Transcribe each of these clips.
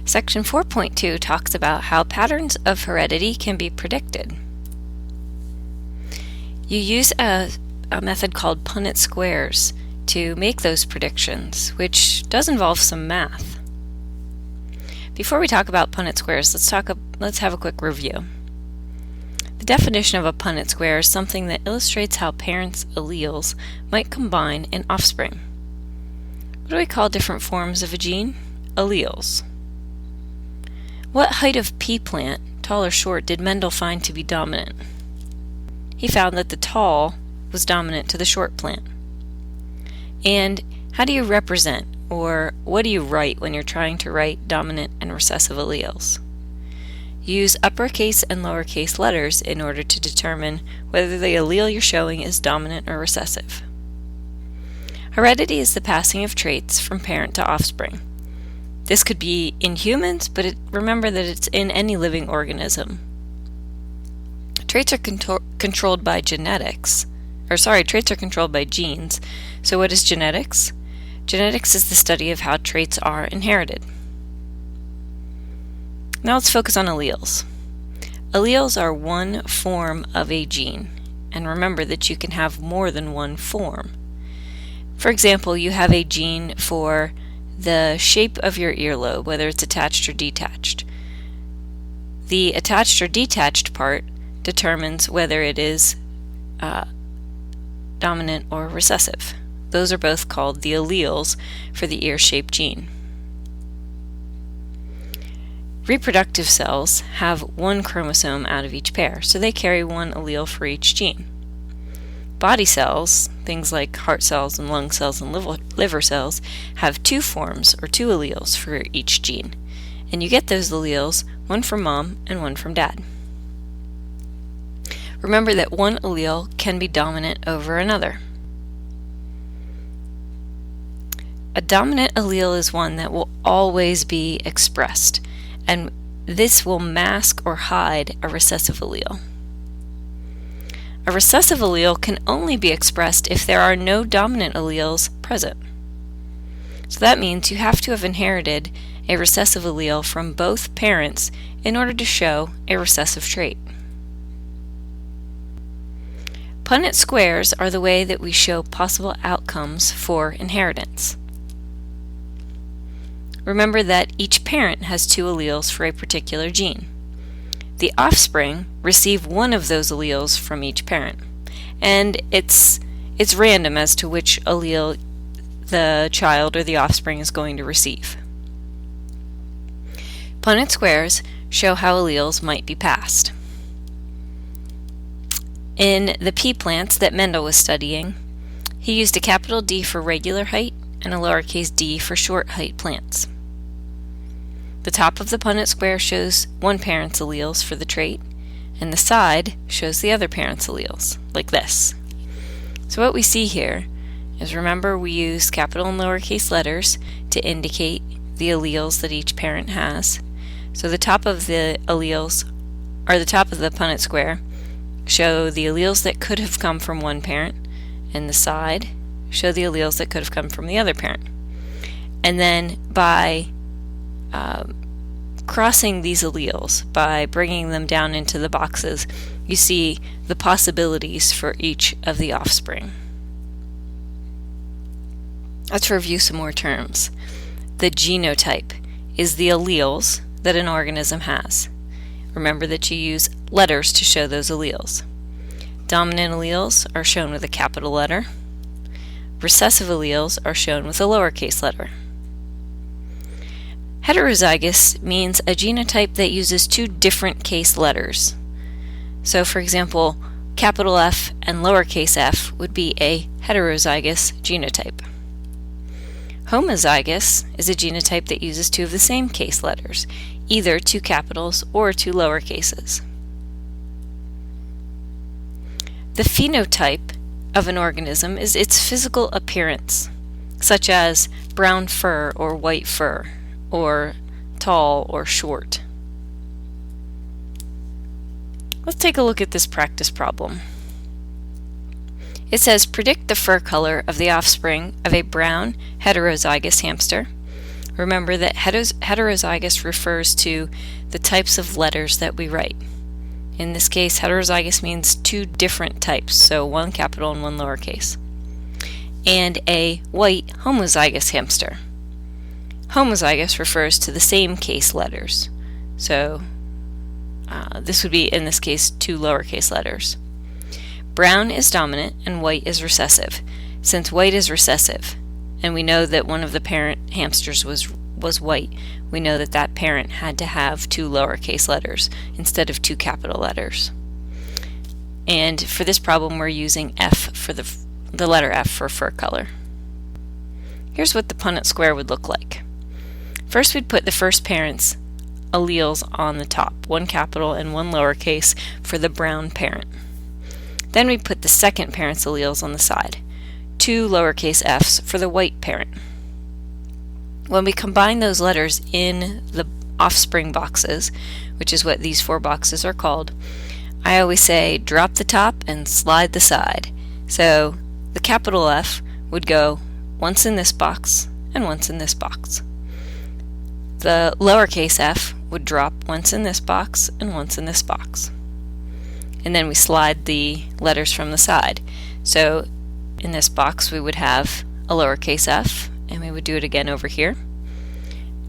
Section 4.2 talks about how patterns of heredity can be predicted. You use a method called PUNNET squares to make those predictions, which does involve some math. Before we talk about PUNNET squares, let's have a quick review. The definition of a PUNNET square is something that illustrates how parents' alleles might combine in offspring. What do we call different forms of a gene? Alleles. What height of pea plant, tall or short, did Mendel find to be dominant? He found that the tall was dominant to the short plant. And how do you represent, or what do you write when you're trying to write dominant and recessive alleles? Use uppercase and lowercase letters in order to determine whether the allele you're showing is dominant or recessive. Heredity is the passing of traits from parent to offspring. This could be in humans, but remember that it's in any living organism. Traits are controlled by genetics. Traits are controlled by genes. So what is genetics? Genetics is the study of how traits are inherited. Now let's focus on alleles. Alleles are one form of a gene, and remember that you can have more than one form. For example, you have a gene for the shape of your earlobe, whether it's attached or detached. The attached or detached part determines whether it is dominant or recessive. Those are both called the alleles for the ear-shaped gene. Reproductive cells have one chromosome out of each pair, so they carry one allele for each gene. Body cells, things like heart cells and lung cells and liver cells, have two forms or two alleles for each gene, and you get those alleles, one from mom and one from dad. Remember that one allele can be dominant over another. A dominant allele is one that will always be expressed, and this will mask or hide a recessive allele. A recessive allele can only be expressed if there are no dominant alleles present. So that means you have to have inherited a recessive allele from both parents in order to show a recessive trait. Punnett squares are the way that we show possible outcomes for inheritance. Remember that each parent has two alleles for a particular gene. The offspring receive one of those alleles from each parent, and it's random as to which allele the child or the offspring is going to receive. Punnett squares show how alleles might be passed. In the pea plants that Mendel was studying, he used a capital D for regular height and a lowercase d for short height plants. The top of the Punnett square shows one parent's alleles for the trait, and the side shows the other parent's alleles, like this. So what we see here is, remember, we use capital and lowercase letters to indicate the alleles that each parent has. So the top of the alleles, or the top of the Punnett square, show the alleles that could have come from one parent, and the side show the alleles that could have come from the other parent. And then by crossing these alleles, by bringing them down into the boxes, you see the possibilities for each of the offspring. Let's review some more terms. The genotype is the alleles that an organism has. Remember that you use letters to show those alleles. Dominant alleles are shown with a capital letter. Recessive alleles are shown with a lowercase letter. Heterozygous means a genotype that uses two different case letters. So, for example, capital F and lowercase f would be a heterozygous genotype. Homozygous is a genotype that uses two of the same case letters, either two capitals or two lowercases. The phenotype of an organism is its physical appearance, such as brown fur or white fur, or tall or short. Let's take a look at this practice problem. It says, predict the fur color of the offspring of a brown heterozygous hamster. Remember that heterozygous refers to the types of letters that we write. In this case, heterozygous means two different types, so one capital and one lowercase. And a white homozygous hamster. Homozygous refers to the same case letters. So this would be, in this case, two lowercase letters. Brown is dominant and white is recessive. Since white is recessive, and we know that one of the parent hamsters was white, we know that that parent had to have two lowercase letters instead of two capital letters. And for this problem, we're using F for the letter F for fur color. Here's what the Punnett square would look like. First, we'd put the first parent's alleles on the top, one capital and one lowercase for the brown parent. Then we put the second parent's alleles on the side, two lowercase f's for the white parent. When we combine those letters in the offspring boxes, which is what these four boxes are called, I always say drop the top and slide the side. So the capital F would go once in this box and once in this box. The lowercase f would drop once in this box and once in this box. And then we slide the letters from the side. So in this box we would have a lowercase f, and we would do it again over here.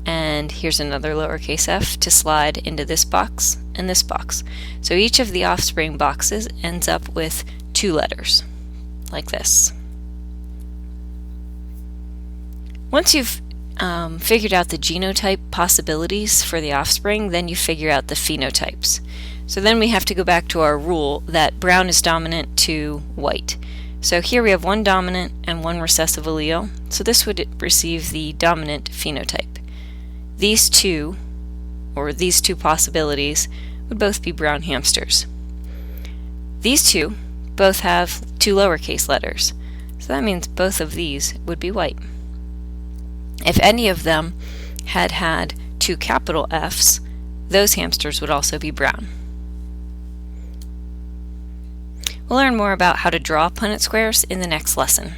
And here's another lowercase f to slide into this box and this box. So each of the offspring boxes ends up with two letters, like this. Once you've figured out the genotype possibilities for the offspring, then you figure out the phenotypes. So then we have to go back to our rule that brown is dominant to white. So here we have one dominant and one recessive allele, so this would receive the dominant phenotype. These two possibilities would both be brown hamsters. These two both have two lowercase letters, so that means both of these would be white. If any of them had had two capital F's, those hamsters would also be brown. We'll learn more about how to draw Punnett squares in the next lesson.